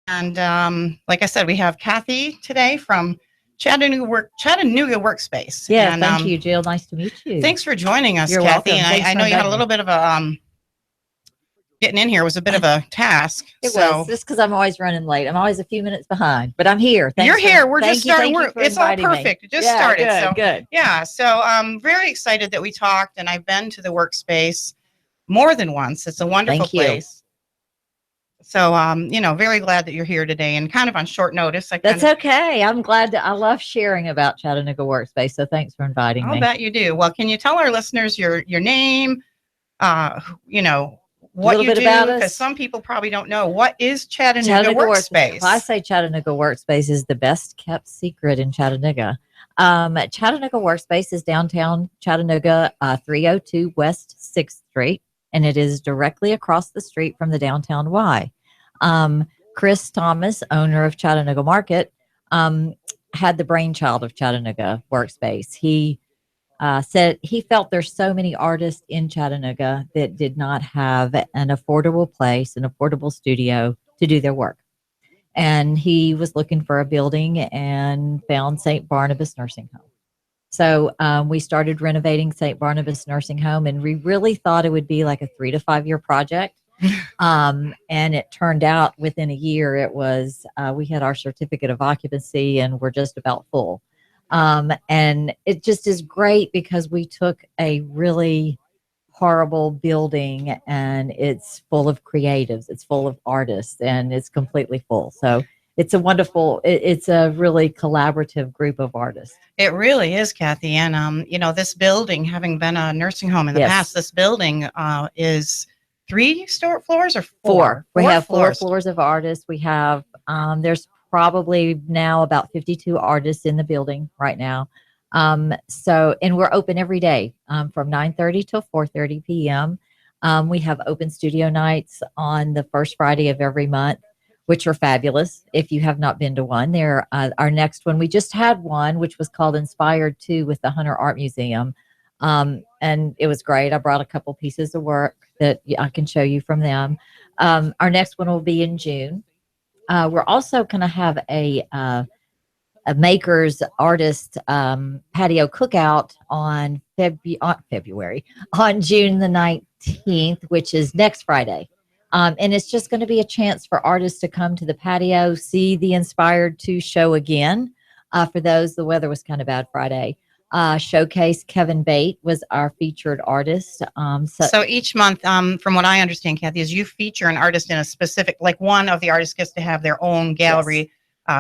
And like I said, we have Kathy today from Chattanooga Workspace. Yeah, and, thank you, Jill. Nice to meet you. Thanks for joining us, You're Kathy. welcome. And I know you had a little bit of a getting in here was a bit of a task. It was just because I'm always running late. I'm always a few minutes behind, but I'm here. You're here. We're just starting. It's all perfect. It just started. Good, so good. Yeah. So I'm very excited that we talked, and I've been to the Workspace more than once. It's a wonderful place. So, very glad that you're here today, and kind of on short notice. That's okay. I'm glad I love sharing about Chattanooga Workspace. So thanks for inviting me. I'll bet you do. Well, can you tell our listeners your name, what you do? Because some people probably don't know. What is Chattanooga Workspace? Well, I say Chattanooga Workspace is the best kept secret in Chattanooga. Chattanooga Workspace is downtown Chattanooga, 302 West 6th Street, and it is directly across the street from the downtown Y. Chris Thomas, owner of Chattanooga Market, had the brainchild of Chattanooga Workspace. He said he felt there's so many artists in Chattanooga that did not have an affordable place, an affordable studio to do their work. And he was looking for a building and found St. Barnabas Nursing Home. So we started renovating St. Barnabas Nursing Home, and we really thought it would be like a 3 to 5 year project. And it turned out within a year, it was, we had our certificate of occupancy and we're just about full. And it just is great because we took a really horrible building and it's full of creatives, it's full of artists, and it's completely full. So it's a wonderful, it's a really collaborative group of artists. It really is, Kathy. And, this building, having been a nursing home in the past, this building is 3 floors or 4? We have 4 floors of artists. We have, there's probably now about 52 artists in the building right now. And we're open every day from 9:30 till 4:30 p.m. We have open studio nights on the first Friday of every month, which are fabulous. If you have not been to one, our next one, we just had one, which was called Inspired 2 with the Hunter Art Museum. And it was great. I brought a couple pieces of work that I can show you from them. Our next one will be in June. We're also going to have a makers artist patio cookout on February, on June the 19th, which is next Friday. And it's just going to be a chance for artists to come to the patio, see the Inspired 2 show again. For those, the weather was kind of bad Friday. Showcase Kevin Bate was our featured artist. So each month, from what I understand, Kathy, is you feature an artist in a specific, like one of the artists gets to have their own gallery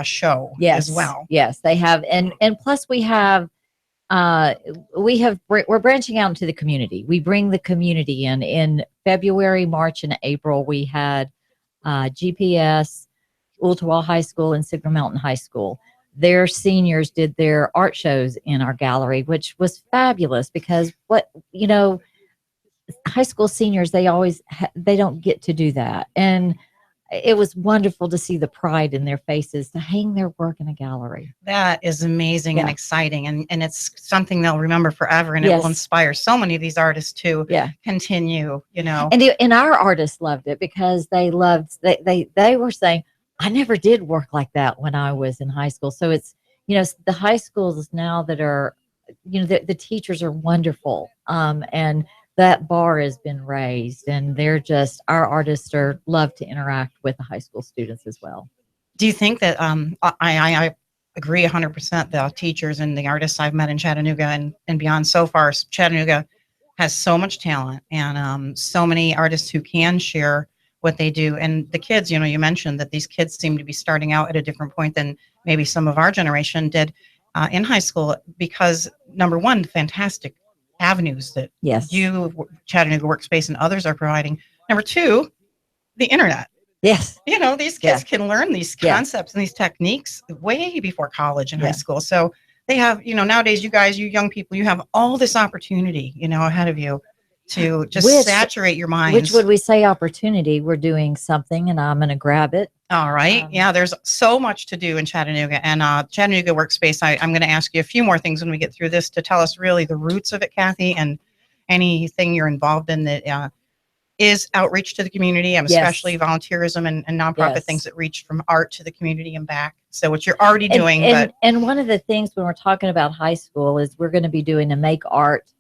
show as well. Yes, they have. And plus we have, we're branching out into the community. We bring the community in February, March, and April. We had GPS, Ooltewah High School, and Signal Mountain High School. Their seniors did their art shows in our gallery, which was fabulous because high school seniors, they don't get to do that. And it was wonderful to see the pride in their faces to hang their work in a gallery. That is amazing and exciting. And it's something they'll remember forever. And it will inspire so many of these artists to continue, And our artists loved it because they were saying, I never did work like that when I was in high school. So it's, the high schools now that are, the teachers are wonderful. And that bar has been raised, and our artists love to interact with the high school students as well. Do you think that, I agree 100%, the teachers and the artists I've met in Chattanooga and beyond so far, Chattanooga has so much talent and so many artists who can share what they do. And the kids, you mentioned that these kids seem to be starting out at a different point than maybe some of our generation did in high school because, number one, fantastic avenues that you, Chattanooga Workspace, and others are providing. Number two, the internet. Yes. These kids can learn these concepts and these techniques way before college and high school. So they have, nowadays, you young people, you have all this opportunity, ahead of you to just saturate your minds. Which would we say opportunity? We're doing something and I'm going to grab it. All right. There's so much to do in Chattanooga, and Chattanooga Workspace. I'm going to ask you a few more things when we get through this to tell us really the roots of it, Kathy, and anything you're involved in that is outreach to the community, especially volunteerism and nonprofit things Yes. that reach from art to the community and back. So what you're already doing, and one of the things when we're talking about high school is we're going to be doing a Make Art.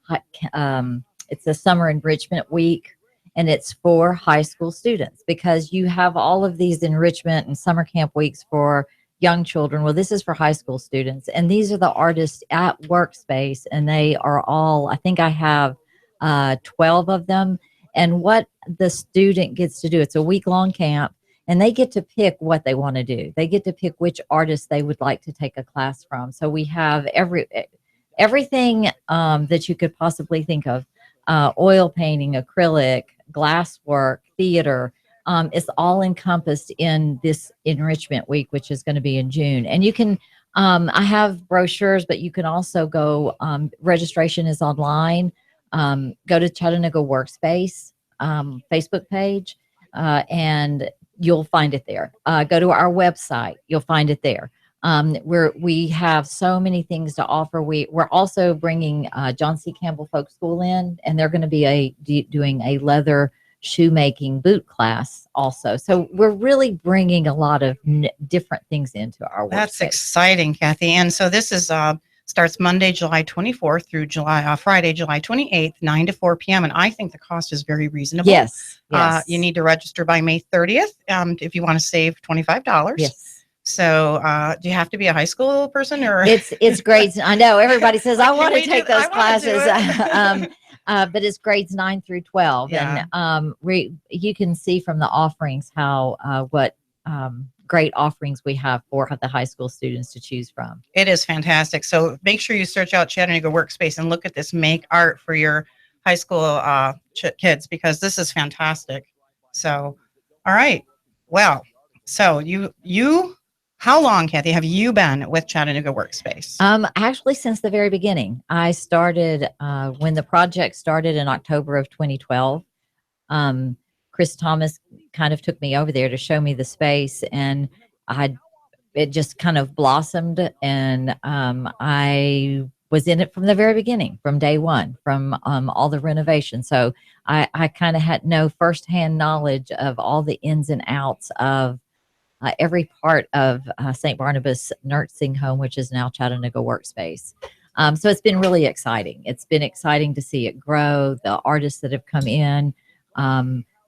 It's a summer enrichment week, and it's for high school students because you have all of these enrichment and summer camp weeks for young children. Well, this is for high school students, and these are the artists at Workspace, and they are all, I think I have 12 of them. And what the student gets to do, it's a week-long camp, and they get to pick what they want to do. They get to pick which artist they would like to take a class from. So we have everything that you could possibly think of, oil painting, acrylic, glass work, theater. It's all encompassed in this enrichment week, which is going to be in June. And you can, I have brochures, but you can also go, registration is online. Go to Chattanooga Workspace Facebook page, and you'll find it there. Go to our website, you'll find it there. We have so many things to offer. We're also bringing John C. Campbell Folk School in, and they're going to be doing a leather shoemaking boot class also. So we're really bringing a lot of different things into our workspace. That's exciting, Kathy. And so this is starts Monday, July 24th through Friday, July 28th, 9 to 4 p.m. And I think the cost is very reasonable. Yes. You need to register by May 30th if you want to save $25. Yes. So do you have to be a high school person or? It's grades. I know everybody says, I want to take those classes. But it's grades 9 through 12. Yeah. And you can see from the offerings what great offerings we have for the high school students to choose from. It is fantastic. So make sure you search out Chattanooga Workspace and look at this Make Art for your high school kids, because this is fantastic. So, all right. Well, so how long, Kathy, have you been with Chattanooga Workspace? Actually, since the very beginning. I started when the project started in October of 2012. Chris Thomas kind of took me over there to show me the space, and it just kind of blossomed, and I was in it from the very beginning, from day one, from all the renovations. So I kind of had no firsthand knowledge of all the ins and outs of every part of St. Barnabas Nursing Home, which is now Chattanooga Workspace. So it's been really exciting. It's been exciting to see it grow, the artists that have come in,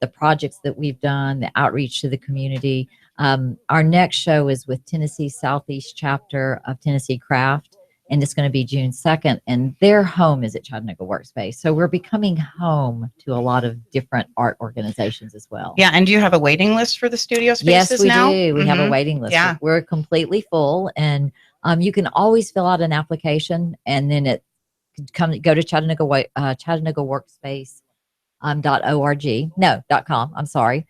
the projects that we've done, the outreach to the community. Our next show is with Tennessee Southeast Chapter of Tennessee Craft, and it's going to be June 2nd, and their home is at Chattanooga Workspace. So we're becoming home to a lot of different art organizations as well. Yeah, and do you have a waiting list for the studio spaces now? Yes, we do. We have a waiting list. Yeah. We're completely full, and you can always fill out an application, and then go to Chattanooga Workspace. .com. I'm sorry.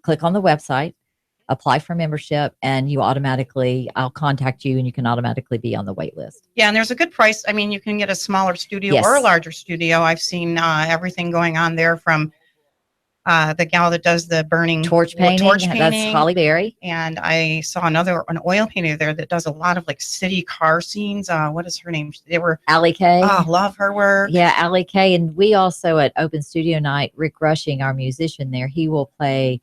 Click on the website, apply for membership, and I'll contact you, and you can automatically be on the wait list. Yeah, and there's a good price. I mean, you can get a smaller studio or a larger studio. I've seen everything going on there, from the gal that does the burning torch painting. That's Holly Berry. And I saw an oil painter there that does a lot of like city car scenes. What is her name? Allie Kay. Oh, love her work. Yeah, Allie Kay. And we also at Open Studio Night, Rick Rushing, our musician there, he will play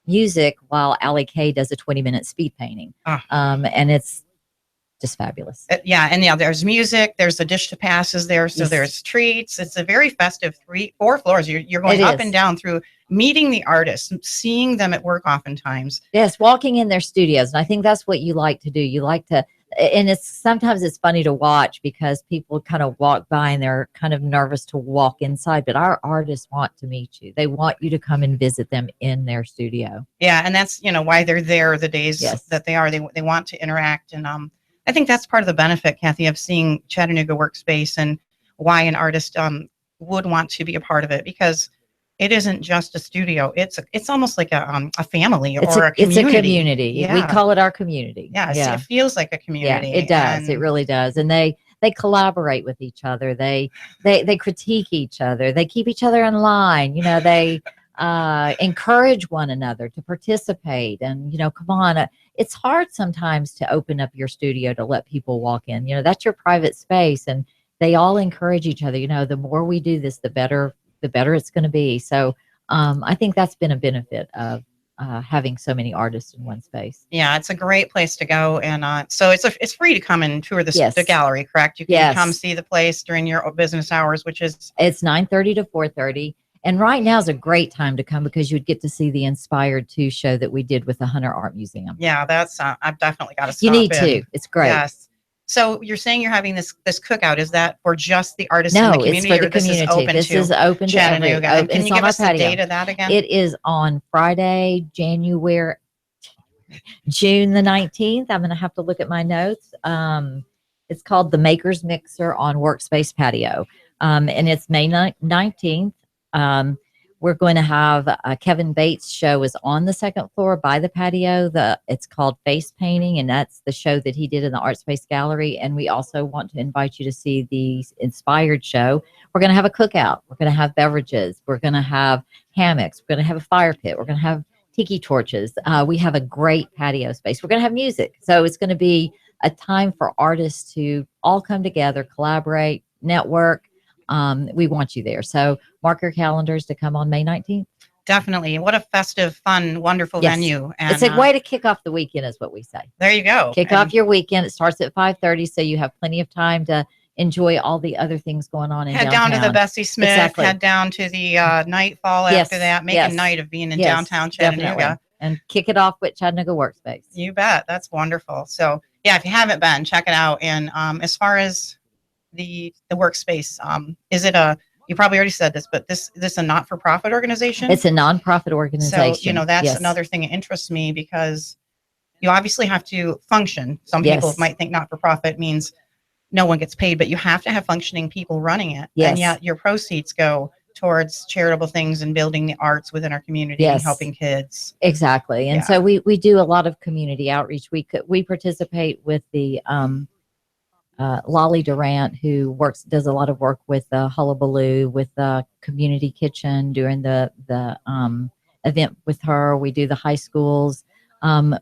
music while Allie Kay does a 20-minute speed painting. And it's just fabulous. There's music, there's the dish to passes there, so there's treats. It's a very festive 4 floors. You're going up and down through, meeting the artists, seeing them at work oftentimes. Yes, walking in their studios, and I think that's what you like to do. You like to, and sometimes it's funny to watch because people kind of walk by and they're kind of nervous to walk inside, but our artists want to meet you. They want you to come and visit them in their studio. Yeah, and that's why they're there the days that they are. They want to interact, and I think that's part of the benefit, Kathy, of seeing Chattanooga Workspace, and why an artist would want to be a part of it, because it isn't just a studio. It's almost like a family or a community. It's a community. Yeah. We call it our community. Yeah. It feels like a community. Yeah, it does. It really does. And they collaborate with each other. They critique each other. They keep each other in line. They encourage one another to participate, and come on, it's hard sometimes to open up your studio to let people walk in. That's your private space, and they all encourage each other. The more we do this, the better it's going to be. So I think that's been a benefit of having so many artists in one space. Yeah, it's a great place to go, and so it's free to come and tour the Yes. gallery, correct? You can Yes. come see the place during your business hours, which is It's 9:30 to 4:30. And right now is a great time to come because you would get to see the Inspired 2 show that we did with the Hunter Art Museum. yeah, that's I've definitely got to stop You need in. to. It's great. Yes. So you're saying you're having this cookout? Is that for just the artists in the No, community? it's for the or this community. Is open This to is open to Chattanooga. And can it's you on give our us the patio. date of that again? It is on Friday, June the 19th. I'm going to have to look at my notes. It's called the Maker's Mixer on Workspace Patio. And it's May 19th. We're going to have Kevin Bates' show is on the second floor by the patio. It's called Face Painting, and that's the show that he did in the Art Space Gallery. And we also want to invite you to see the Inspired show. We're going to have a cookout. We're going to have beverages. We're going to have hammocks. We're going to have a fire pit. We're going to have tiki torches. We have a great patio space. We're going to have music. So it's going to be a time for artists to all come together, collaborate, network. We want you there. So mark your calendars to come on May 19th. Definitely. What a festive, fun, wonderful venue. And it's a way to kick off the weekend is what we say. There you go. Kick off your weekend. It starts at 5:30, so you have plenty of time to enjoy all the other things going on in head downtown. down to the Bessie Smith, Exactly. Head down to the Nightfall after that. Make a night of being in downtown Chattanooga. Definitely. And kick it off with Chattanooga Workspace. You bet. That's wonderful. So yeah, if you haven't been, check it out. And as far as the workspace, is it you probably already said this, but this a not-for-profit organization? It's a nonprofit organization. So, that's another thing that interests me because you obviously have to function. Some people might think not-for-profit means no one gets paid, but you have to have functioning people running it. Yes. And yet your proceeds go towards charitable things and building the arts within our community and helping kids. Exactly. And so we do a lot of community outreach. We participate with the Lolly Durant, who does a lot of work with Hullabaloo, with the community kitchen during the event with her. We do the high schools.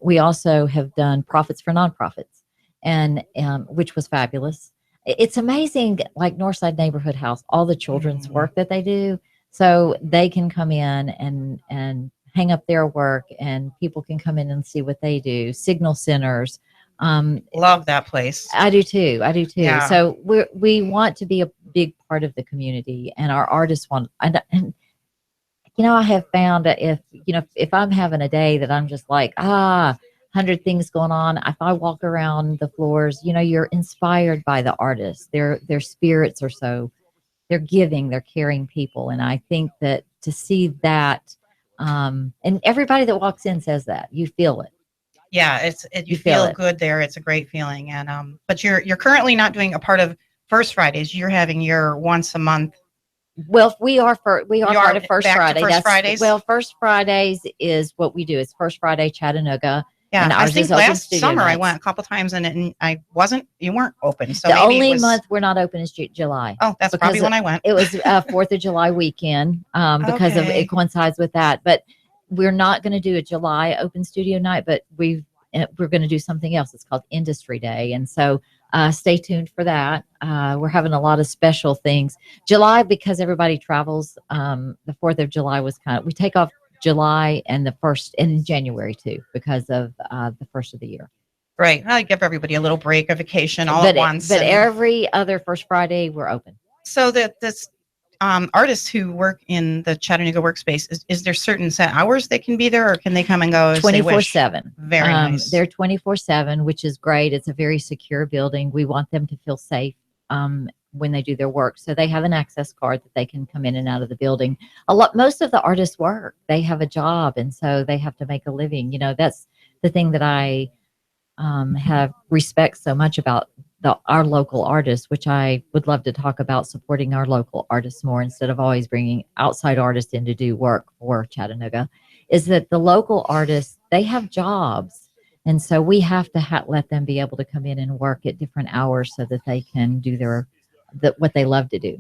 We also have done Profits for Nonprofits, and which was fabulous. It's amazing, like Northside Neighborhood House, all the children's work that they do. So they can come in and hang up their work, and people can come in and see what they do. Signal centers. Love that place. I do too. Yeah. So we want to be a big part of the community, and our artists want. And I have found that if I'm having a day that I'm just like 100 things going on, if I walk around the floors, you're inspired by the artists. Their spirits are they're giving, they're caring people, and I think that to see that, and everybody that walks in says that you feel it. Yeah, you feel good there. It's a great feeling. And but you're currently not doing a part of First Fridays. You're having your once a month. Well, we are part of First Friday. Fridays. Well, First Fridays is what we do. It's First Friday Chattanooga. Yeah, and I think last summer nights. I went a couple times and you weren't open. So the only month we're not open is July. Oh, that's probably when I went. It was 4th of July weekend because of it coincides with that. But we're not going to do a July open studio night, but we're going to do something else. It's called Industry Day. And so stay tuned for that. We're having a lot of special things. July, because everybody travels, the 4th of July was we take off July and the 1st and January too, because of the first of the year. Right. I give everybody a little break, a vacation at once. But every other First Friday we're open. So this artists who work in the Chattanooga Workspace, is there certain set hours they can be there, or can they come and go 24/7? Very nice. They're 24/7, which is great. It's a very secure building. We want them to feel safe when they do their work. So they have an access card that they can come in and out of the building. Most of the artists work. They have a job, and so they have to make a living. That's the thing that I have respect so much about our local artists, which I would love to talk about supporting our local artists more instead of always bringing outside artists in to do work for Chattanooga, is that the local artists, they have jobs. And so we have to let them be able to come in and work at different hours so that they can do what they love to do.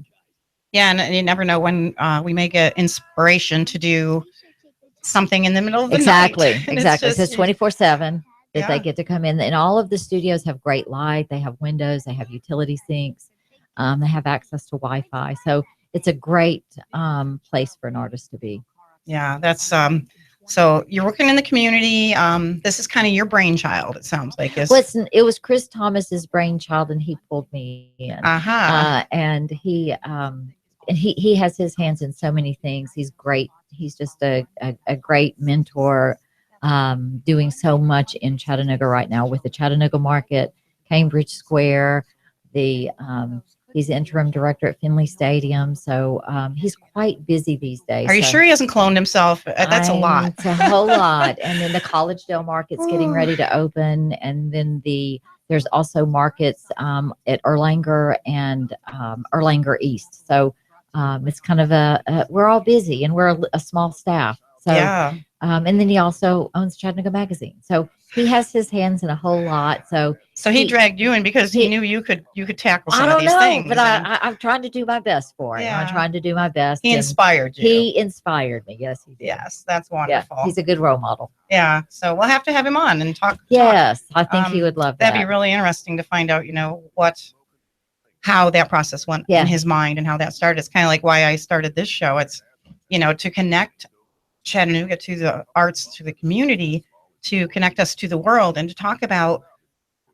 Yeah, and you never know when we may get inspiration to do something in the middle of the night. Exactly. It's 24/7 that they get to come in. And all of the studios have great light. They have windows. They have utility sinks. They have access to Wi-Fi. So it's a great place for an artist to be. Yeah, that's so you're working in the community. This is kind of your brainchild, it sounds like. Is It was Chris Thomas's brainchild, and he pulled me in. And he has his hands in so many things. He's great. He's just a great mentor, doing so much in Chattanooga right now with the Chattanooga Market, Cambridge Square, the he's interim director at Finley Stadium. So he's quite busy these days. Are you sure he hasn't cloned himself? That's a lot. It's a whole lot. And then the Collegedale Market's getting ready to open. And then there's also markets at Erlanger and Erlanger East. So it's kind of we're all busy, and we're a small staff. So, yeah. And then he also owns Chattanooga Magazine. So he has his hands in a whole lot. So he dragged you in because he knew you could tackle some of these things. But I'm trying to do my best for him. I'm trying to do my best. He inspired you. He inspired me. Yes, he did. Yes, that's wonderful. Yeah, he's a good role model. Yeah. So we'll have to have him on and talk. Yes, I think he would love that. That'd be really interesting to find out, how that process went in his mind and how that started. It's kind of like why I started this show. It's, to connect Chattanooga to the arts, to the community, to connect us to the world, and to talk about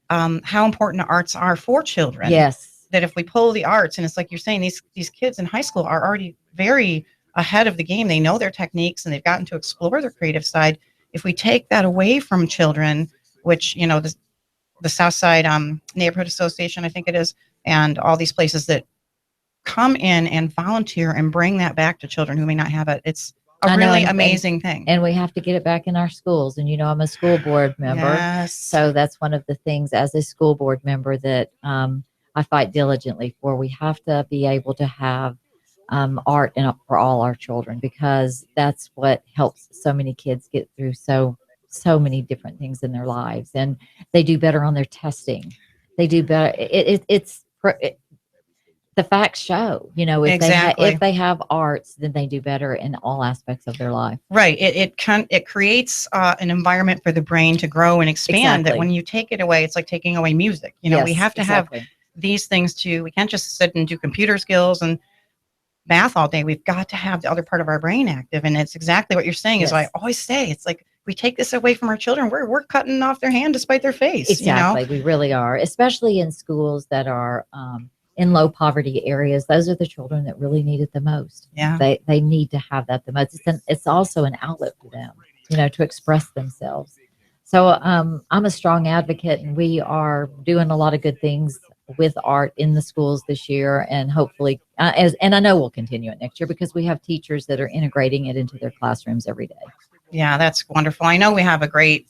how important arts are for children. Yes. That if we pull the arts, and it's like you're saying, these kids in high school are already very ahead of the game. They know their techniques and they've gotten to explore their creative side. If we take that away from children, which, the Southside Neighborhood Association, I think it is, and all these places that come in and volunteer and bring that back to children who may not have it. It's a really amazing thing. And we have to get it back in our schools. And, I'm a school board member. Yes. So that's one of the things as a school board member that I fight diligently for. We have to be able to have art for all our children, because that's what helps so many kids get through so many different things in their lives. And they do better on their testing. They do better. The facts show, if they have arts, then they do better in all aspects of their life. Right. It creates an environment for the brain to grow and expand. That when you take it away, it's like taking away music. We have to have these things too. We can't just sit and do computer skills and math all day. We've got to have the other part of our brain active. And it's exactly what you're saying. Is I always say, it's like, we take this away from our children, we're cutting off their hand despite their face. Exactly. We really are, especially in schools that are in low poverty areas. Those are the children that really need it the most. Yeah. They need to have that the most. It's also an outlet for them, to express themselves. So I'm a strong advocate, and we are doing a lot of good things with art in the schools this year, and hopefully, and I know we'll continue it next year, because we have teachers that are integrating it into their classrooms every day. Yeah, that's wonderful. I know we have a great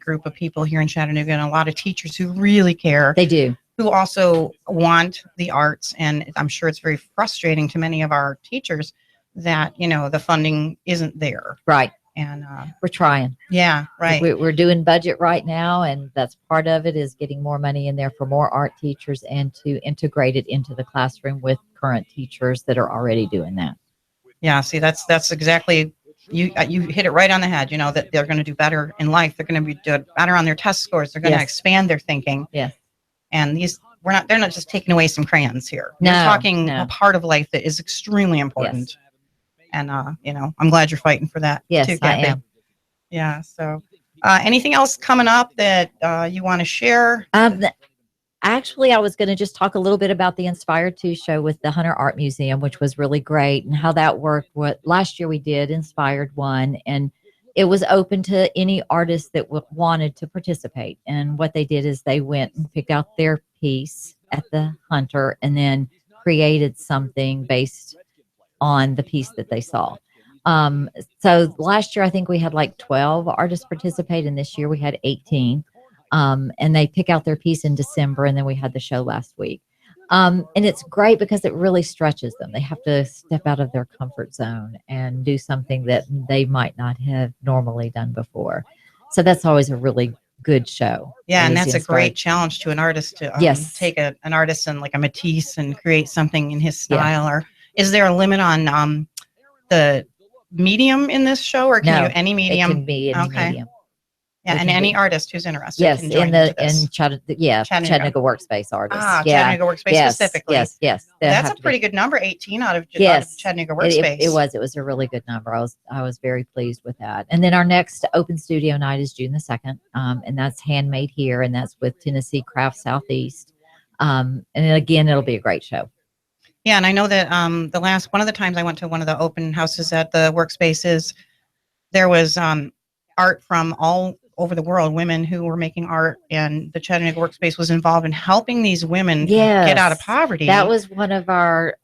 group of people here in Chattanooga, and a lot of teachers who really care. They do. Who also want the arts. And I'm sure it's very frustrating to many of our teachers that, the funding isn't there. Right. And we're trying. Yeah, right. We're doing budget right now, and that's part of it, is getting more money in there for more art teachers and to integrate it into the classroom with current teachers that are already doing that. Yeah, see, that's exactly. You hit it right on the head. That they're going to do better in life. They're going to be doing better on their test scores. They're going to expand their thinking. Yes. And they're not just taking away some crayons here. They're talking a part of life that is extremely important. Yes. And I'm glad you're fighting for that. Yes, too, I am. Yeah. So, anything else coming up that you want to share? Actually, I was going to just talk a little bit about the Inspired 2 show with the Hunter Art Museum, which was really great, and how that worked. Last year we did Inspired 1, and it was open to any artist that wanted to participate. And what they did is they went and picked out their piece at the Hunter and then created something based on the piece that they saw. So last year, I think we had like 12 artists participate, and this year we had 18. And they pick out their piece in December, and then we had the show last week. And it's great because it really stretches them. They have to step out of their comfort zone and do something that they might not have normally done before. So that's always a really good show. Yeah, and that's a great challenge to an artist to take an artist and like a Matisse and create something in his style. Or is there a limit on the medium in this show, or can you any medium? It can be any medium. Yeah, and any artist who's interested yes, can join Chattanooga Workspace artists. Chattanooga Workspace specifically. Yes. That's a pretty good number, 18 out of Chattanooga Workspace. It was a really good number. I was very pleased with that. And then our next open studio night is June the 2nd, and that's Handmade Here, and that's with Tennessee Craft Southeast. And again, it'll be a great show. Yeah, and I know that one of the times I went to one of the open houses at the Workspaces, there was art from all over the world, women who were making art, and the Chattanooga Workspace was involved in helping these women get out of poverty. That was one of our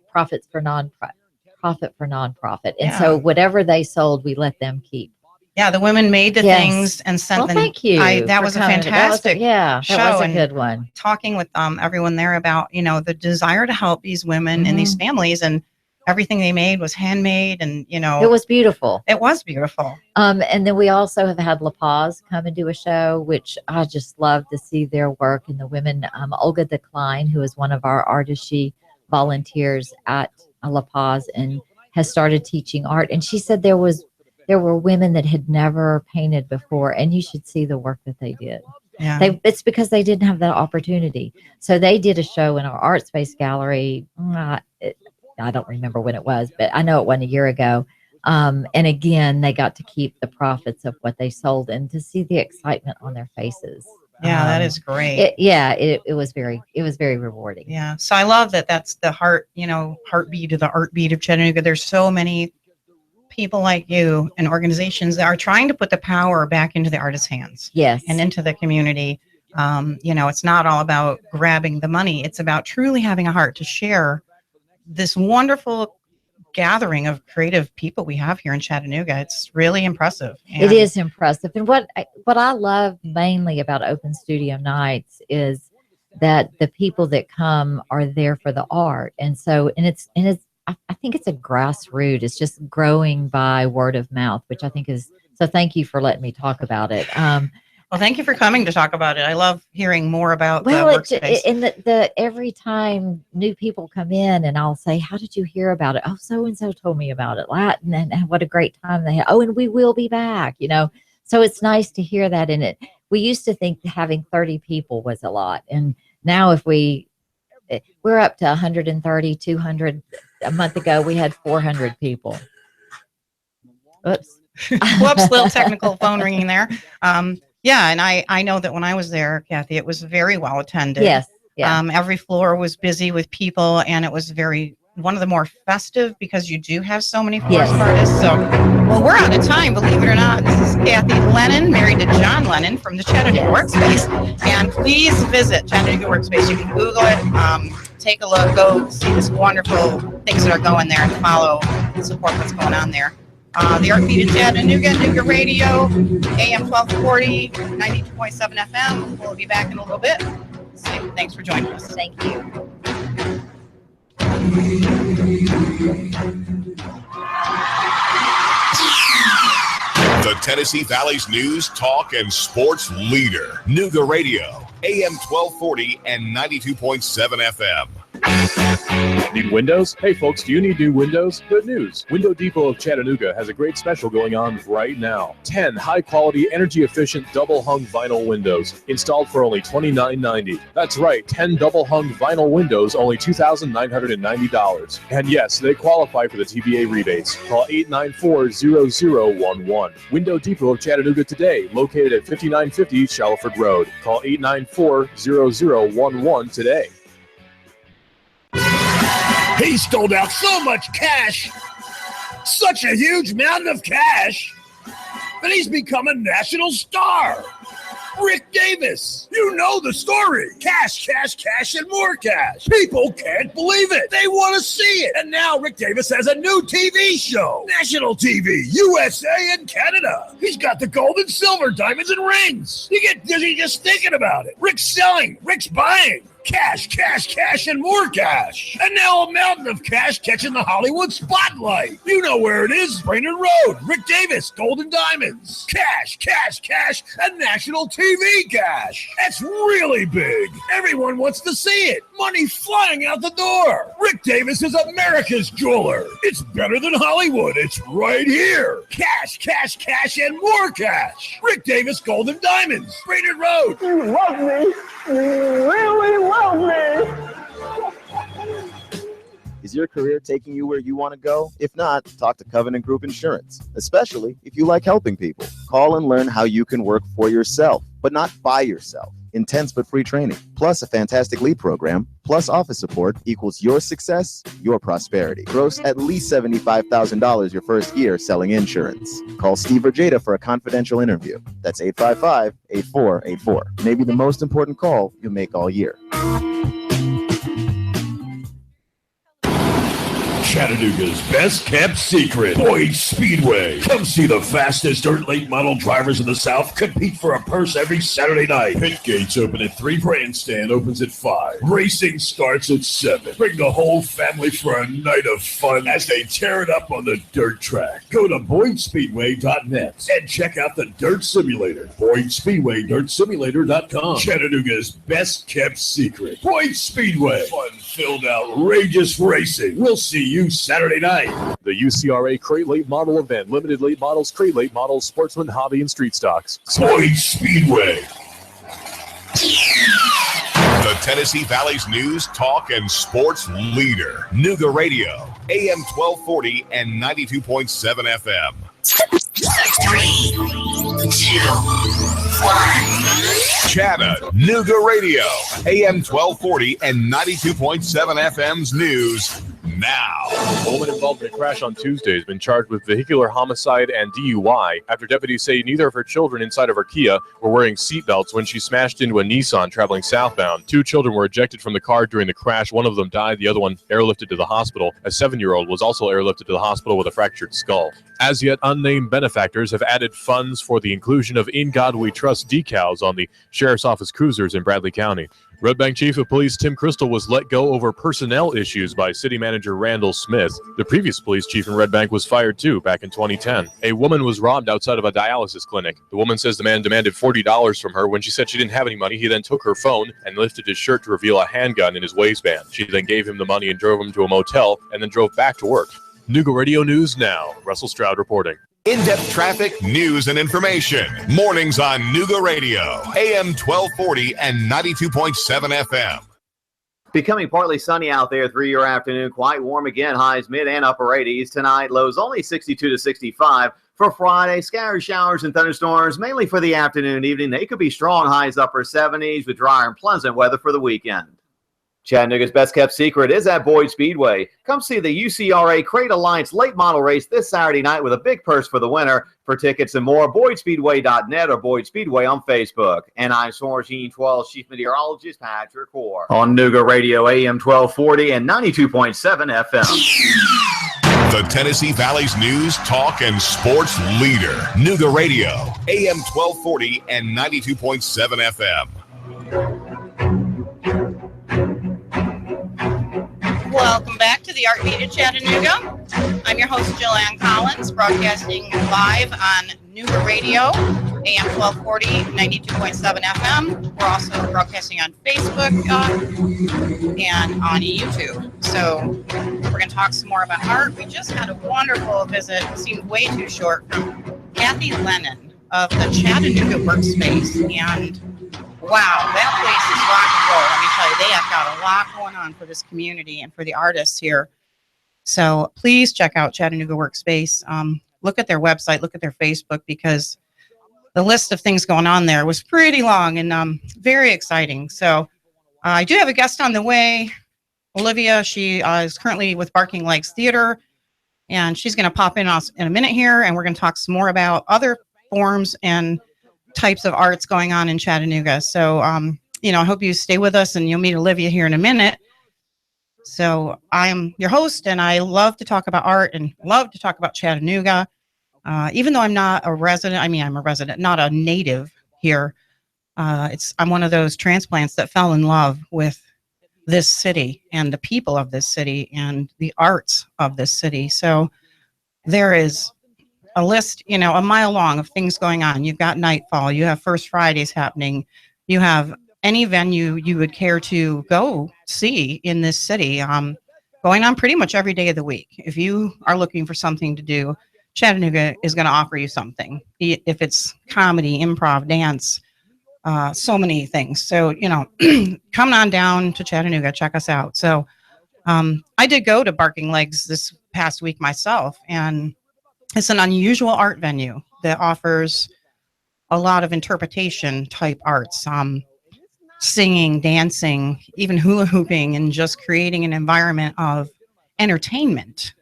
profit for nonprofit. And so whatever they sold, we let them keep. Yeah, the women made the things and sent them. Thank you. That was a fantastic show. That was a good one. Talking with everyone there about, the desire to help these women and these families, and everything they made was handmade, and it was beautiful. It was beautiful. And then we also have had La Paz come and do a show, which I just love to see their work. And the women, Olga Decline, who is one of our artists, she volunteers at La Paz and has started teaching art. And she said there were women that had never painted before, and you should see the work that they did. Yeah. It's because they didn't have that opportunity. So they did a show in our art space gallery. I don't remember when it was, but I know it wasn't a year ago. And again, they got to keep the profits of what they sold, and to see the excitement on their faces. Yeah, that is great. It was very rewarding. Yeah. So I love that. That's the heartbeat of the Art Beat of Chattanooga. There's so many people like you and organizations that are trying to put the power back into the artists' hands. Yes. And into the community. It's not all about grabbing the money. It's about truly having a heart to share this wonderful gathering of creative people we have here in Chattanooga. It's really impressive. It is impressive. And what I love mainly about open studio nights is that the people that come are there for the art. And I think it's a grassroots. It's just growing by word of mouth, which I think is, so thank you for letting me talk about it. Well, thank you for coming to talk about it. I love hearing more about the Workspace. And every time new people come in, and I'll say, how did you hear about it? Oh, so-and-so told me about it. And what a great time they had. Oh, and we will be back, So it's nice to hear that in it. We used to think having 30 people was a lot. And now if we're up to 130, 200. A month ago, we had 400 people. Oops. Whoops, little technical phone ringing there. Yeah, and I know that when I was there, Kathy, it was very well attended. Yes. Yeah. Every floor was busy with people, and it was one of the more festive, because you do have so many forest artists. So, well, we're out of time, believe it or not. This is Kathy Lennon, married to John Lennon from the Chattanooga Workspace. And please visit Chattanooga Workspace. You can Google it, take a look, go see this wonderful things that are going there, and follow and support what's going on there. The Art Beat of Chattanooga, Nooga Radio, AM 1240, 92.7 FM. We'll be back in a little bit. So, thanks for joining us. Thank you. The Tennessee Valley's news, talk, and sports leader. Nooga Radio, AM 1240 and 92.7 FM. Need windows? Hey folks, do you need new windows? Good news. Window Depot of Chattanooga has a great special going on right now. 10 high-quality, energy-efficient double-hung vinyl windows installed for only $29.90. That's right, 10 double-hung vinyl windows, only $2,990. And yes, they qualify for the TVA rebates. Call 894-0011. Window Depot of Chattanooga today, located at 5950 Shalford Road. Call 894-0011 today. He stole out so much cash, such a huge mountain of cash, that he's become a national star. Rick Davis, you know the story. Cash, cash, cash, and more cash. People can't believe it. They want to see it. And now Rick Davis has a new TV show. National TV, USA and Canada. He's got the gold and silver, diamonds and rings. You get dizzy just thinking about it. Rick's selling. Rick's buying. Cash, cash, cash, and more cash. And now a mountain of cash catching the Hollywood spotlight. You know where it is, Brainerd Road, Rick Davis, Golden Diamonds. Cash, cash, cash, and national TV cash. That's really big. Everyone wants to see it. Money flying out the door. Rick Davis is America's jeweler. It's better than Hollywood. It's right here. Cash, cash, cash, and more cash. Rick Davis, Golden Diamonds, Brainerd Road. You love me. You really love me. Is your career taking you where you want to go? If not, talk to Covenant Group Insurance, especially if you like helping people. Call and learn how you can work for yourself, but not by yourself. Intense but free training, plus a fantastic lead program, plus office support equals your success, your prosperity. Gross at least $75,000 your first year selling insurance. Call Steve or Jada for a confidential interview. That's 855-8484. Maybe the most important call you'll make all year. Chattanooga's best kept secret, Boyd Speedway. Come see the fastest dirt late model drivers in the South compete for a purse every Saturday night. Pit gates open at 3, grandstand opens at 5. Racing starts at 7. Bring the whole family for a night of fun as they tear it up on the dirt track. Go to BoydSpeedway.net and check out the Dirt Simulator. BoydSpeedway.dirtsimulator.com. Chattanooga's best kept secret, Boyd Speedway. Fun-filled, outrageous racing. We'll see you Saturday night. The UCRA Crate Late Model Event. Limited late models, crate late models, sportsman, hobby, and street stocks. Boyd Speedway. The Tennessee Valley's news, talk, and sports leader. Nooga Radio, AM 1240 and 92.7 FM. 3, 2, 1. Chattanooga Radio, AM 1240 and 92.7 FM's news now. A woman involved in a crash on Tuesday has been charged with vehicular homicide and DUI after deputies say neither of her children inside of her Kia were wearing seatbelts when she smashed into a Nissan traveling southbound. 2 children were ejected from the car during the crash. One of them died, the other one airlifted to the hospital. A 7-year-old was also airlifted to the hospital with a fractured skull. As yet unnamed benefactors have added funds for the inclusion of In God We Trust decals on the Sheriff's Office cruisers in Bradley County. Red Bank Chief of Police Tim Crystal was let go over personnel issues by City Manager Randall Smith. The previous police chief in Red Bank was fired too back in 2010. A woman was robbed outside of a dialysis clinic. The woman says the man demanded $40 from her. When she said she didn't have any money, he then took her phone and lifted his shirt to reveal a handgun in his waistband. She then gave him the money and drove him to a motel and then drove back to work. Nooga Radio News now. Russell Stroud reporting. In-depth traffic, news, and information. Mornings on Nooga Radio, AM 1240 and 92.7 FM. Becoming partly sunny out there through your afternoon. Quite warm again. Highs mid and upper 80s. Tonight, lows only 62 to 65. For Friday, scattered showers and thunderstorms, mainly for the afternoon, evening. They could be strong. Highs upper 70s with drier and pleasant weather for the weekend. Chattanooga's best kept secret is at Boyd Speedway. Come see the UCRA Crate Alliance late model race this Saturday night with a big purse for the winner. For tickets and more, BoydSpeedway.net or Boyd Speedway on Facebook. And I'm Sourcine 12 Chief Meteorologist Patrick Hoare on Nooga Radio AM 1240 and 92.7 FM. The Tennessee Valley's news, talk, and sports leader. Nooga Radio, AM 1240 and 92.7 FM. Welcome back to the Art Beat of Chattanooga. I'm your host, Jillian Collins, broadcasting live on Nooga Radio, AM 1240, 92.7 FM. We're also broadcasting on Facebook and on YouTube. So we're going to talk some more about art. We just had a wonderful visit, it seemed way too short, from Kathy Lennon of the Chattanooga Workspace. And wow, that place is rock and roll. Let me tell you, they have got a lot going on for this community and for the artists here. So please check out Chattanooga Workspace. Look at their website, look at their Facebook, because the list of things going on there was pretty long and very exciting. So I do have a guest on the way, Olivia. She is currently with Barking Legs Theater, and she's going to pop in a minute here, and we're going to talk some more about other forms and types of arts going on in Chattanooga. So, I hope you stay with us, and you'll meet Olivia here in a minute. So I'm your host, and I love to talk about art and love to talk about Chattanooga. Even though I'm not a resident, I'm a resident, not a native here. I'm one of those transplants that fell in love with this city and the people of this city and the arts of this city. So there is a list, a mile long of things going on. You've got Nightfall, you have First Fridays happening, you have any venue you would care to go see in this city, going on pretty much every day of the week. If you are looking for something to do, Chattanooga is going to offer you something, if it's comedy, improv, dance, so many things. So, come on down to Chattanooga, check us out. So I did go to Barking Legs this past week myself, and it's an unusual art venue that offers a lot of interpretation type arts, singing, dancing, even hula hooping, and just creating an environment of entertainment,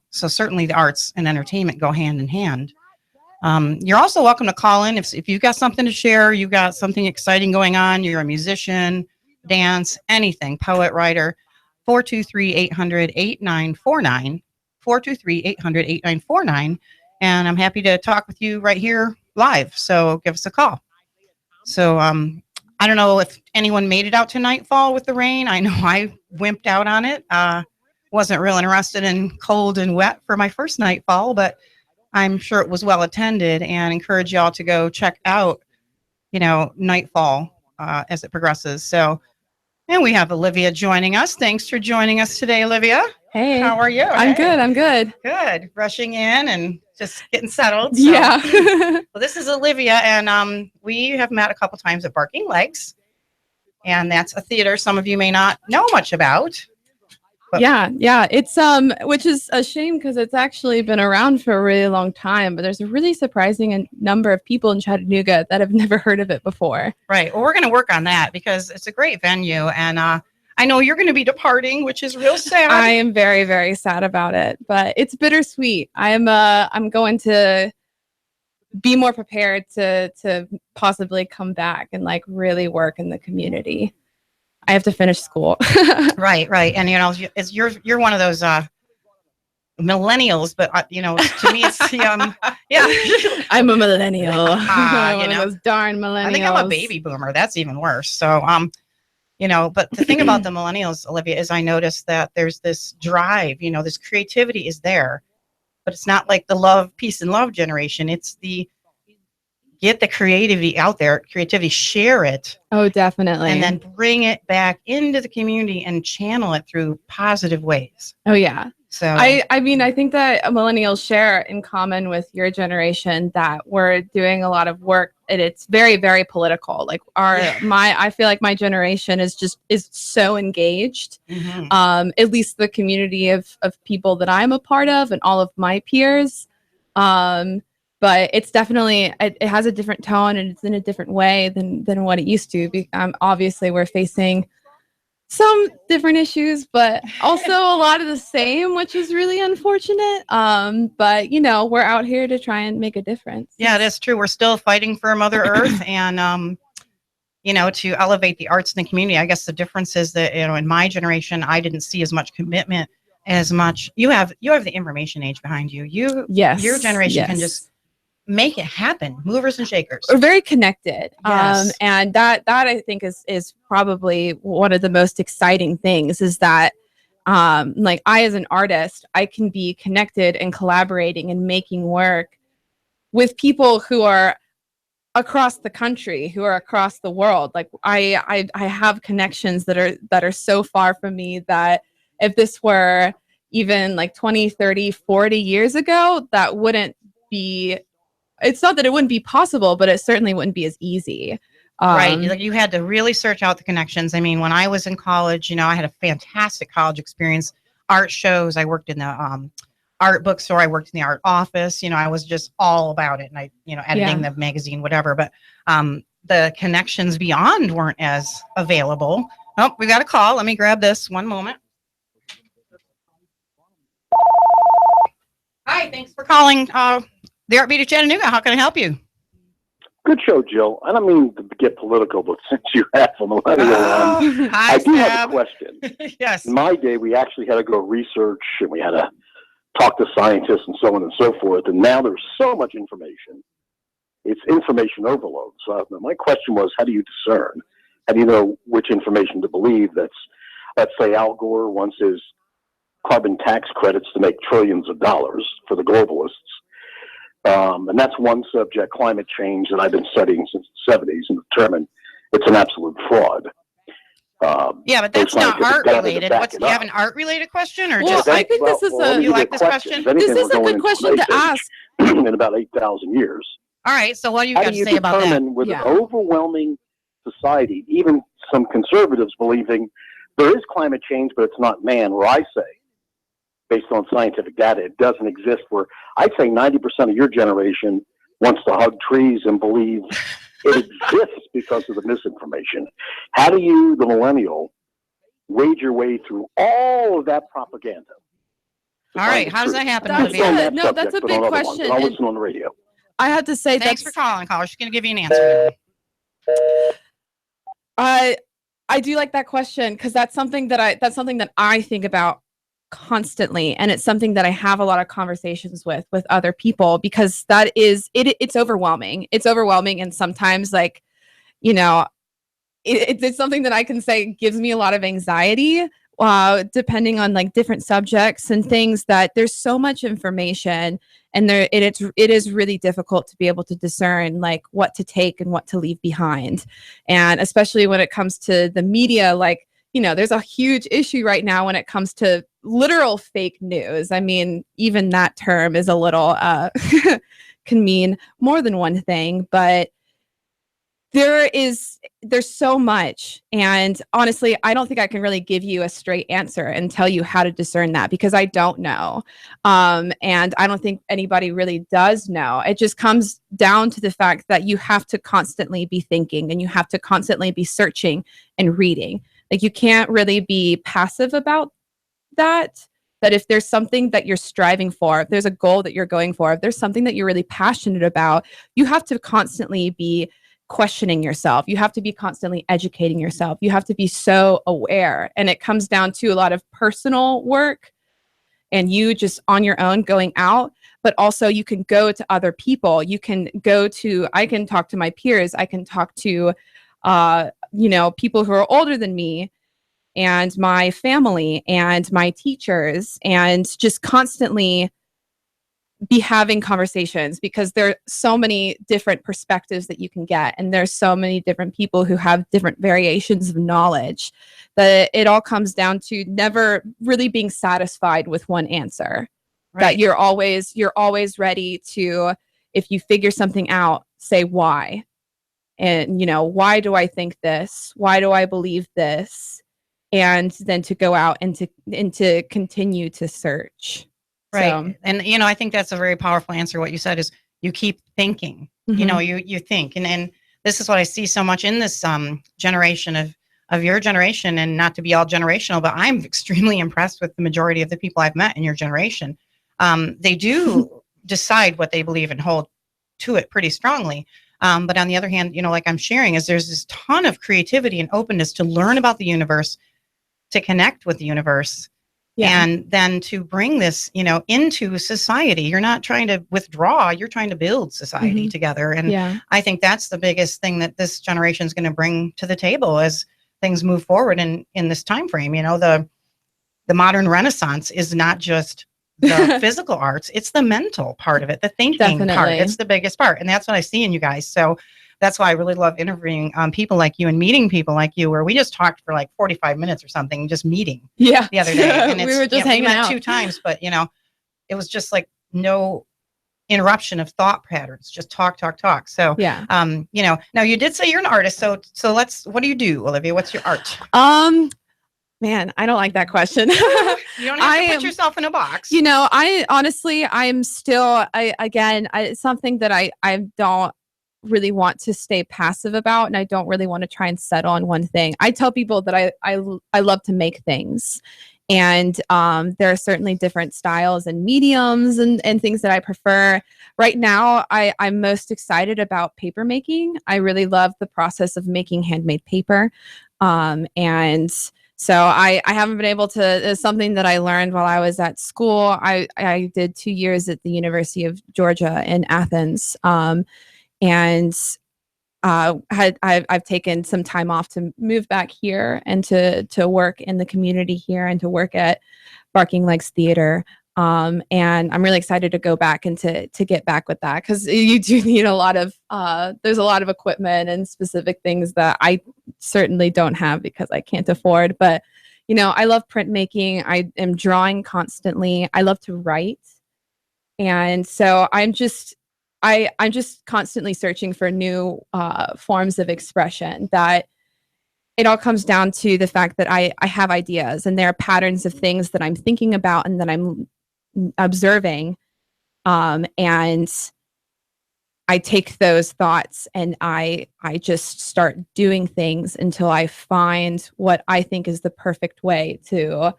So certainly the arts and entertainment go hand in hand. You're also welcome to call in if you've got something to share, you've got something exciting going on, you're a musician, dance, anything, poet, writer, 423-800-8949, 423-800-8949. And I'm happy to talk with you right here live. So give us a call. So I don't know if anyone made it out to Nightfall with the rain. I know I wimped out on it. Wasn't real interested in cold and wet for my first Nightfall, but I'm sure it was well attended, and encourage y'all to go check out, Nightfall as it progresses. So, and we have Olivia joining us. Thanks for joining us today, Olivia. Hey. How are you? I'm good. Good. Rushing in and just getting settled. So. Yeah. Well, this is Olivia, and we have met a couple times at Barking Legs, and that's a theater some of you may not know much about. But Yeah. It's which is a shame because it's actually been around for a really long time, but there's a really surprising number of people in Chattanooga that have never heard of it before. Right. Well, we're going to work on that because it's a great venue, and I know you're going to be departing, which is real sad. I am very, very sad about it, but it's bittersweet. I'm going to be more prepared to possibly come back and really work in the community. I have to finish school. Right. And you're one of those millennials, but to me it's the yeah. I'm a millennial. One of those darn millennials. I think I'm a baby boomer. That's even worse. So but the thing about the millennials, Olivia, is I noticed that there's this drive, this creativity is there, but it's not like the peace and love generation. It's get the creativity out there, share it. Oh, definitely. And then bring it back into the community and channel it through positive ways. Oh, yeah. So I think that millennials share in common with your generation that we're doing a lot of work, and it's very, very political. I feel like my generation is so engaged. Mm-hmm. At least the community of people that I'm a part of and all of my peers. But it's definitely, it has a different tone, and it's in a different way than what it used to be. Obviously we're facing some different issues, but also a lot of the same, which is really unfortunate. But we're out here to try and make a difference. Yeah, that's true. We're still fighting for Mother Earth and, to elevate the arts in the community. I guess the difference is that, in my generation, I didn't see as much commitment as much. You have the information age behind you. Your generation can just make it happen. Movers and shakers. We're very connected. Yes. And that I think is probably one of the most exciting things is that I, as an artist, I can be connected and collaborating and making work with people who are across the country, who are across the world. I have connections that are so far from me that if this were even 20, 30, 40 years ago, that wouldn't be. It's not that it wouldn't be possible, but it certainly wouldn't be as easy. Right. You had to really search out the connections. I mean, when I was in college, I had a fantastic college experience, art shows. I worked in the art bookstore. I worked in the art office. I was just all about it. And I, editing the magazine, whatever. But the connections beyond weren't as available. Oh, we got a call. Let me grab this. One moment. Hi, thanks for calling the Art Beat of Chattanooga. How can I help you? Good show, Jill. I don't mean to get political, but since you have a millennial on, hi, I do have a question. Yes. In my day, we actually had to go research, and we had to talk to scientists and so on and so forth. And now there's so much information. It's information overload. So my question was, how do you discern? How do you know which information to believe that's Let's say Al Gore wants his carbon tax credits to make trillions of dollars for the globalists. And that's one subject, climate change, that I've been studying since the 70s and determined it's an absolute fraud. Yeah, but that's not art related. Do you have an art related question, or just I think this is you like this question? This is a good question to ask. In about 8,000 years. All right. So what do you got to say about that? With an overwhelming society, even some conservatives believing there is climate change, but it's not man, where I say, based on scientific data, it doesn't exist, where I'd say 90% of your generation wants to hug trees and believe it exists because of the misinformation. How do you, the millennial, wade your way through all of that propaganda? All right. How does that happen? That's a big question. I'll listen on the radio. I have to say, thanks for calling, caller. She's going to give you an answer. I do like that question, because that's something that I think about constantly, and it's something that I have a lot of conversations with other people, because that is it's overwhelming. It's overwhelming, and sometimes, like, you know, it's something that I can say gives me a lot of anxiety, depending on like different subjects and things, that there's so much information, and it is really difficult to be able to discern like what to take and what to leave behind. And especially when it comes to the media, like, you know, there's a huge issue right now when it comes to literal fake news. I mean, even that term is a little can mean more than one thing, but there's so much. And honestly, I don't think I can really give you a straight answer and tell you how to discern that, because I don't know. And I don't think anybody really does know. It just comes down to the fact that you have to constantly be thinking, and you have to constantly be searching and reading. Like, you can't really be passive about that if there's something that you're striving for, if there's a goal that you're going for, if there's something that you're really passionate about, you have to constantly be questioning yourself. You have to be constantly educating yourself. You have to be so aware. And it comes down to a lot of personal work, and you just on your own going out, but also you can go to other people. I can talk to my peers. I can talk to, people who are older than me, and my family and my teachers, and just constantly be having conversations, because there are so many different perspectives that you can get, and there's so many different people who have different variations of knowledge, that it all comes down to never really being satisfied with one answer. Right. That you're always ready to, if you figure something out, say why. And, why do I think this? Why do I believe this? And then to go out and to continue to search. Right. So, and, I think that's a very powerful answer. What you said is you keep thinking, mm-hmm. you think. And this is what I see so much in this generation of your generation, and not to be all generational, but I'm extremely impressed with the majority of the people I've met in your generation. They do decide what they believe and hold to it pretty strongly. But on the other hand, like I'm sharing, is there's this ton of creativity and openness to learn about the universe, to connect with the universe. Yeah. And then to bring this, into society. You're not trying to withdraw, you're trying to build society mm-hmm. together. And I think that's the biggest thing that this generation is going to bring to the table as things move forward in this time frame. The modern Renaissance is not just the physical arts, it's the mental part of it, the thinking part. It's the biggest part. And that's what I see in you guys. So that's why I really love interviewing people like you and meeting people like you, where we just talked for like 45 minutes or something, just meeting the other day. And we were just hanging out 2 times, but it was just like no interruption of thought patterns, just talk. So, now you did say you're an artist. So what do you do, Olivia? What's your art? Man, I don't like that question. You don't have to put yourself in a box. I honestly, I'm still, it's something that I don't really want to stay passive about, and I don't really want to try and settle on one thing. I tell people that I love to make things, and there are certainly different styles and mediums and things that I prefer. Right now, I'm most excited about paper making. I really love the process of making handmade paper, and so I haven't been able to, it's something that I learned while I was at school. I did 2 years at the University of Georgia in Athens. And I've taken some time off to move back here and to work in the community here and to work at Barking Legs Theater. And I'm really excited to go back and to get back with that, because you do need a lot of there's a lot of equipment and specific things that I certainly don't have because I can't afford. But I love printmaking. I am drawing constantly. I love to write, and so I'm just constantly searching for new forms of expression. That it all comes down to the fact that I have ideas, and there are patterns of things that I'm thinking about and that I'm observing, and I take those thoughts and I just start doing things until I find what I think is the perfect way to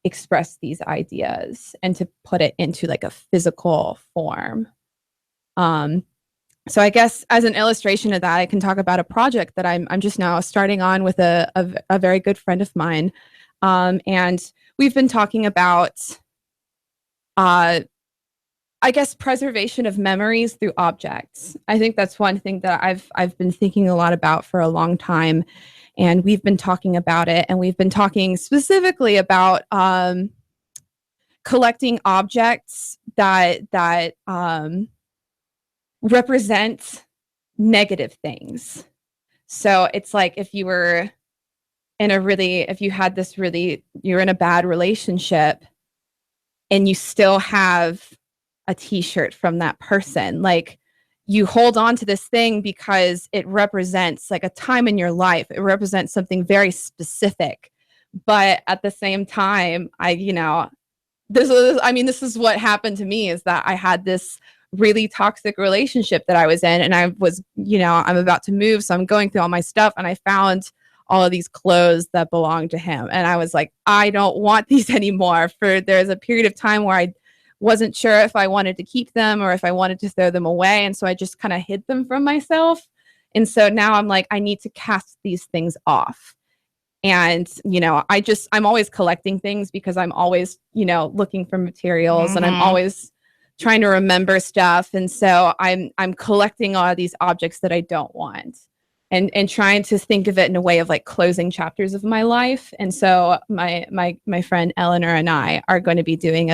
express these ideas and to put it into like a physical form. So I guess as an illustration of that, I can talk about a project that I'm just now starting on with a very good friend of mine, and we've been talking about I guess preservation of memories through objects. I think that's one thing that I've been thinking a lot about for a long time, and we've been talking about it, and we've been talking specifically about collecting objects that represent negative things. So it's like if you were if you had this you're in a bad relationship and you still have a t-shirt from that person, like you hold on to this thing because it represents like a time in your life. It represents something very specific. But at the same time, this is what happened to me, is that I had this really toxic relationship that I was in, and I was, I'm about to move. So I'm going through all my stuff, and I found all of these clothes that belonged to him. And I was like, I don't want these anymore. There's a period of time where I wasn't sure if I wanted to keep them or if I wanted to throw them away. And so I just kind of hid them from myself. And so now I'm like, I need to cast these things off. And, I'm always collecting things because I'm always, looking for materials, and I'm always trying to remember stuff. And so I'm collecting all of these objects that I don't want, and trying to think of it in a way of like closing chapters of my life. And so my friend Eleanor and I are going to be doing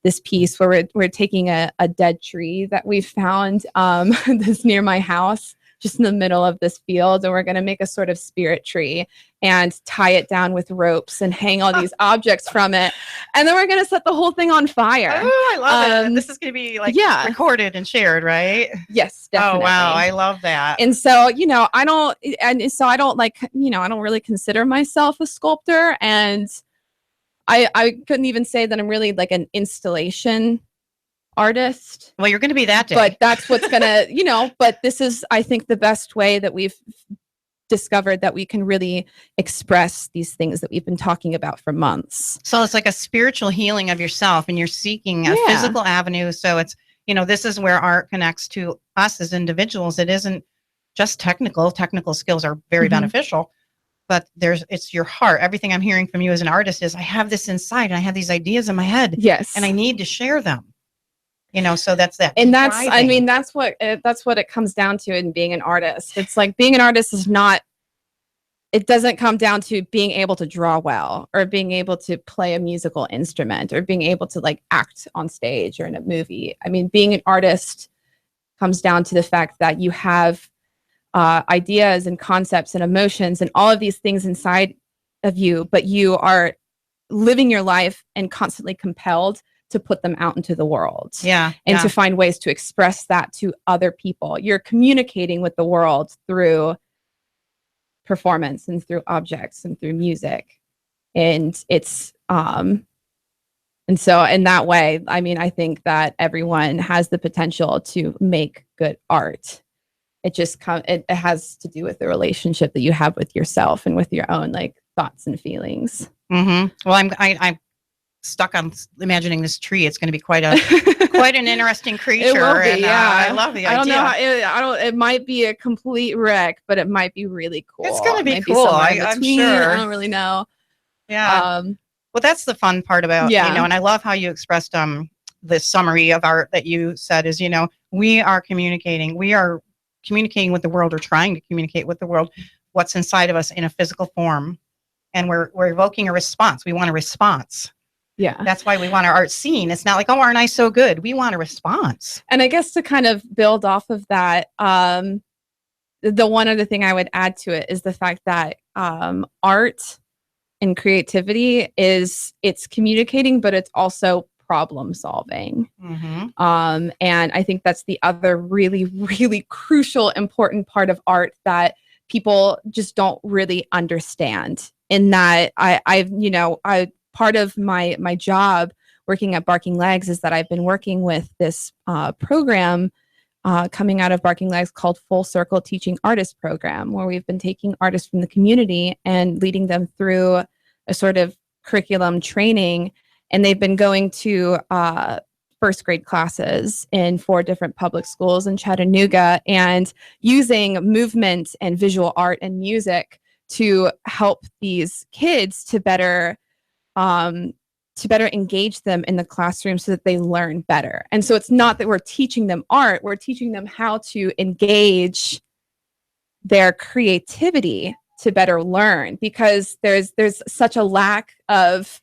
this piece where we're taking a dead tree that we found that's near my house, just in the middle of this field, and we're going to make a sort of spirit tree and tie it down with ropes and hang all these objects from it, and then we're going to set the whole thing on fire. Oh, I love it. This is going to be like recorded and shared, right? Yes, definitely. Oh wow, I love that. And so I don't really consider myself a sculptor, and I couldn't even say that I'm really like an installation artist. Well, you're going to be that day. But that's what's going to, but this is, I think, the best way that we've discovered that we can really express these things that we've been talking about for months. So it's like a spiritual healing of yourself, and you're seeking a physical avenue. So it's, this is where art connects to us as individuals. It isn't just technical. Technical skills are very beneficial. But it's your heart. Everything I'm hearing from you as an artist is, I have this inside, and I have these ideas in my head. Yes. And I need to share them. So that's that. And that's what it comes down to in being an artist. It's like being an artist it doesn't come down to being able to draw well, or being able to play a musical instrument, or being able to like act on stage or in a movie. I mean, being an artist comes down to the fact that you have ideas and concepts and emotions and all of these things inside of you, but you are living your life and constantly compelled to put them out into the world. And to find ways to express that to other people. You're communicating with the world through performance and through objects and through music. And it's and so in that way, I think that everyone has the potential to make good art. It just it has to do with the relationship that you have with yourself and with your own like thoughts and feelings. Well, I'm stuck on imagining this tree. It's going to be quite an interesting creature. It will be, I love the idea. I don't know. It might be a complete wreck, but it might be really cool. It's going to be cool. I'm sure. I don't really know. Yeah. Well, that's the fun part about, and I love how you expressed the summary of art that you said is, we are communicating. We are communicating with the world or trying to communicate with the world what's inside of us in a physical form. And we're evoking a response. We want a response. Yeah. That's why we want our art seen. It's not like, oh, aren't I so good? We want a response. And I guess to kind of build off of that, the one other thing I would add to it is the fact that art and creativity it's communicating, but it's also problem solving. And I think that's the other really, really crucial, important part of art that people just don't really understand. In that I've part of my job working at Barking Legs is that I've been working with this program coming out of Barking Legs called Full Circle Teaching Artist Program, where we've been taking artists from the community and leading them through a sort of curriculum training. And they've been going to first grade classes in 4 different public schools in Chattanooga and using movement and visual art and music to help these kids to better engage them in the classroom so that they learn better. And so it's not that we're teaching them art, we're teaching them how to engage their creativity to better learn, because there's such a lack of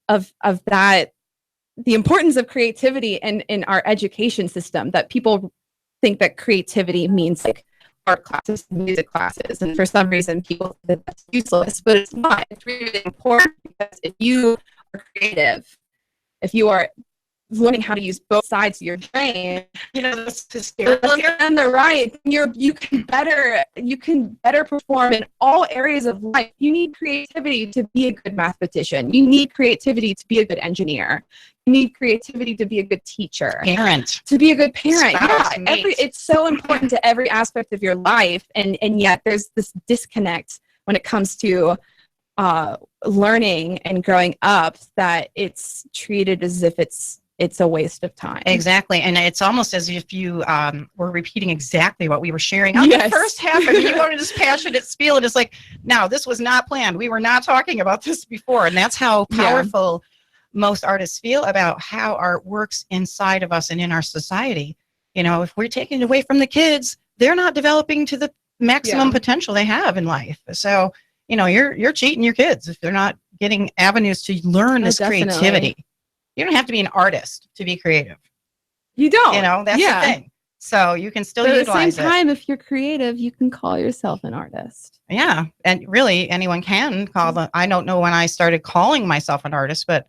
that, the importance of creativity in our education system, that people think that creativity means like art classes, music classes, and for some reason people think that's useless, but it's not. It's really important, because if you are creative, if you are learning how to use both sides of your brain, that's hysterical. And the right, you can better perform in all areas of life. You need creativity to be a good mathematician. You need creativity to be a good engineer. You need creativity to be a good teacher. To be a good parent. Spouse, yeah, it's so important to every aspect of your life, and yet there's this disconnect when it comes to learning and growing up, that it's treated as if it's a waste of time. Exactly. And it's almost as if you were repeating exactly what we were sharing on the first half. I mean, you wanted this passionate spiel, and it's like, no, this was not planned. We were not talking about this before. And that's how powerful most artists feel about how art works inside of us and in our society. If we're taking it away from the kids, they're not developing to the maximum potential they have in life. So, you're cheating your kids if they're not getting avenues to learn this creativity. You don't have to be an artist to be creative. You don't. That's the thing. So you can still utilize it. At the same time, if you're creative, you can call yourself an artist. Yeah. And really, anyone can call them. I don't know when I started calling myself an artist, but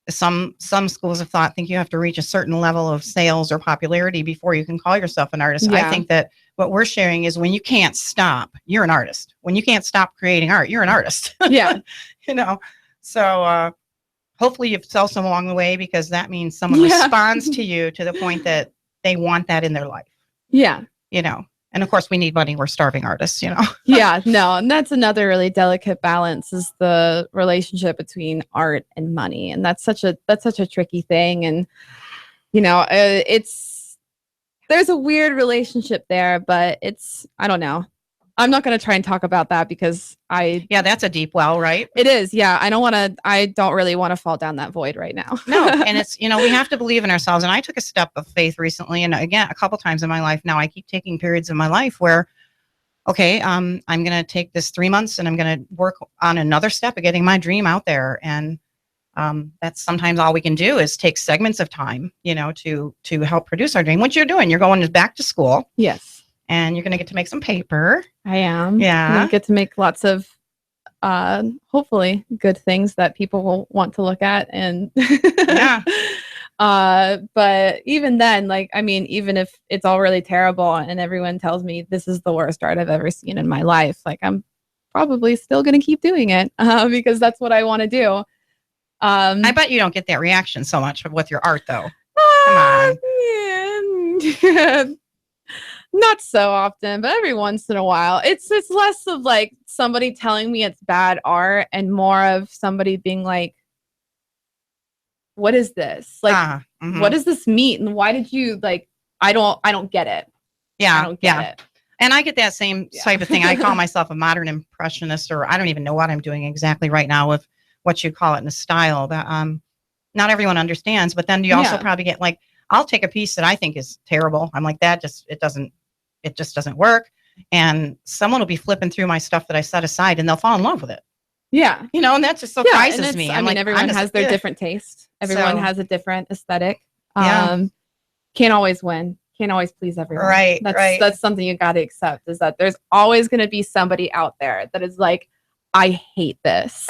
some schools of thought think you have to reach a certain level of sales or popularity before you can call yourself an artist. Yeah. I think that what we're sharing is when you can't stop, you're an artist. When you can't stop creating art, you're an artist. Yeah. So hopefully you've sell some along the way, because that means someone responds to you to the point that they want that in their life. Yeah. And of course we need money. We're starving artists, Yeah, no. And that's another really delicate balance, is the relationship between art and money. And that's such a tricky thing. And, there's a weird relationship there, but I don't know. I'm not going to try and talk about that, because that's a deep well, right? It is. Yeah. I don't really want to fall down that void right now. No. And it's, we have to believe in ourselves. And I took a step of faith recently. And again, a couple times in my life now, I keep taking periods in my life where, okay, I'm going to take this 3 months and I'm going to work on another step of getting my dream out there. And that's sometimes all we can do is take segments of time, to help produce our dream. What you're doing, you're going back to school. Yes. And you're going to get to make some paper. I am. Yeah. I get to make lots of, hopefully, good things that people will want to look at. And yeah. But even then, even if it's all really terrible and everyone tells me this is the worst art I've ever seen in my life, I'm probably still going to keep doing it because that's what I want to do. I bet you don't get that reaction so much with your art, though. Come on. Yeah. Not so often, but every once in a while. It's less of somebody telling me it's bad art and more of somebody being like, what is this? What does this mean? And why did you I don't get it. Yeah. I don't get it. And I get that same type of thing. I call myself a modern impressionist, or I don't even know what I'm doing exactly right now with what you call it in a style. But not everyone understands. But then you also probably get I'll take a piece that I think is terrible. I'm like, it just doesn't work. And someone will be flipping through my stuff that I set aside and they'll fall in love with it. Yeah. And that just surprises me. I mean, everyone has their different taste. Everyone has a different aesthetic. Can't always win. Can't always please everyone. Right. That's something you got to accept, is that there's always going to be somebody out there that is like, I hate this.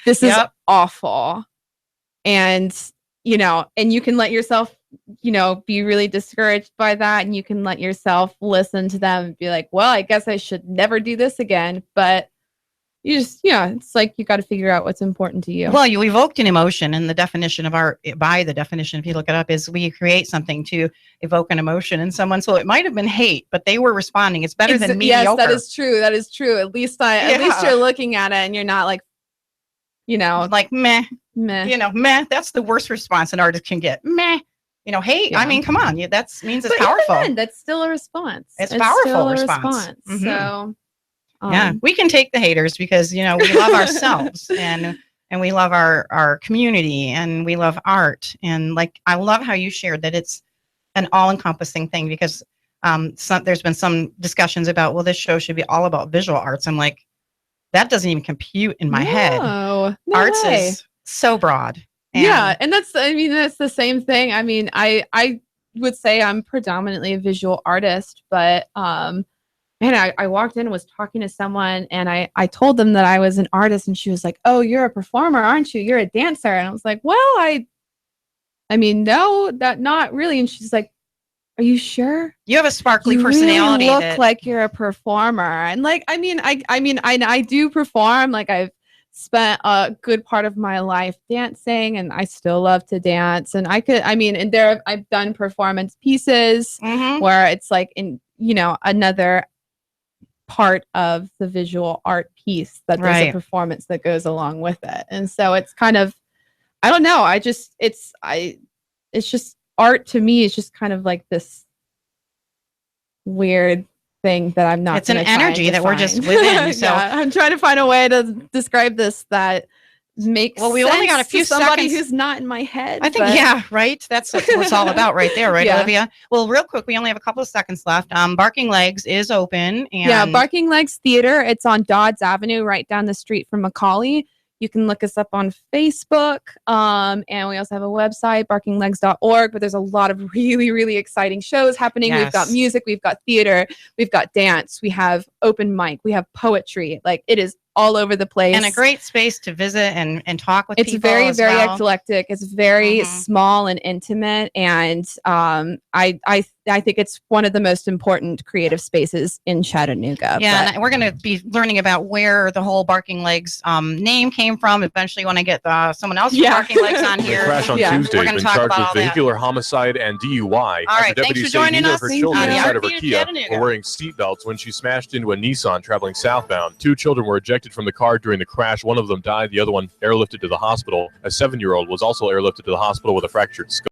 This is awful. And, and you can let yourself, be really discouraged by that. And you can let yourself listen to them and be like, well, I guess I should never do this again. But you just, it's like you got to figure out what's important to you. Well, you evoked an emotion, and the definition of art, by the definition, if you look it up, is we create something to evoke an emotion in someone. So it might have been hate, but they were responding. It's better than mediocre. Yes, that is true. That is true. At least you're looking at it and you're not like, like meh. Meh. That's the worst response an artist can get. Meh. Hate. I mean, come on. That means it's powerful. Even then, that's still a response. It's powerful response. Mm-hmm. So. We can take the haters because we love ourselves and we love our community and we love art, and like I love how you shared that it's an all-encompassing thing, because there's been some discussions about, well, this show should be all about visual arts. I'm like, that doesn't even compute in my head. Arts is so broad. And that's the same thing. I mean, I would say I'm predominantly a visual artist, but and I walked in and was talking to someone, and I told them that I was an artist, and she was like, oh, you're a performer, aren't you? You're a dancer. And I was like, well, I mean, no, that not really. And she's like, are you sure? You have a sparkly personality. You look like you're a performer. And like, I do perform. Like, I've spent a good part of my life dancing, and I still love to dance. And I've done performance pieces where it's like another part of the visual art piece that there's a performance that goes along with it. And so it's kind of, I don't know. It's just art to me is just kind of like this weird thing that I'm not. It's an energy that we're just within. So I'm trying to find a way to describe this that makes we only got a few somebody seconds. Who's not in my head. I think right. That's what it's all about right there, right, Olivia? Well, real quick, we only have a couple of seconds left. Barking Legs is open, and Barking Legs Theater. It's on Dodds Avenue, right down the street from Macaulay. You can look us up on Facebook, and we also have a website, barkinglegs.org. But there's a lot of really, really exciting shows happening. We've got music, we've got theater, we've got dance, we have open mic, we have poetry. Like, it is all over the place, and a great space to visit and talk with people. It's very, very eclectic. It's very small and intimate, and I think it's one of the most important creative spaces in Chattanooga. Yeah, and we're going to be learning about where the whole Barking Legs name came from eventually when I get someone else from Barking Legs on here. The crash on Tuesday has been charged with vehicular homicide and DUI. All right, thanks for joining us. Her children inside of her Kia were wearing seatbelts when she smashed into a Nissan traveling southbound. 2 children were ejected from the car during the crash. One of them died. The other one airlifted to the hospital. A 7-year-old was also airlifted to the hospital with a fractured skull.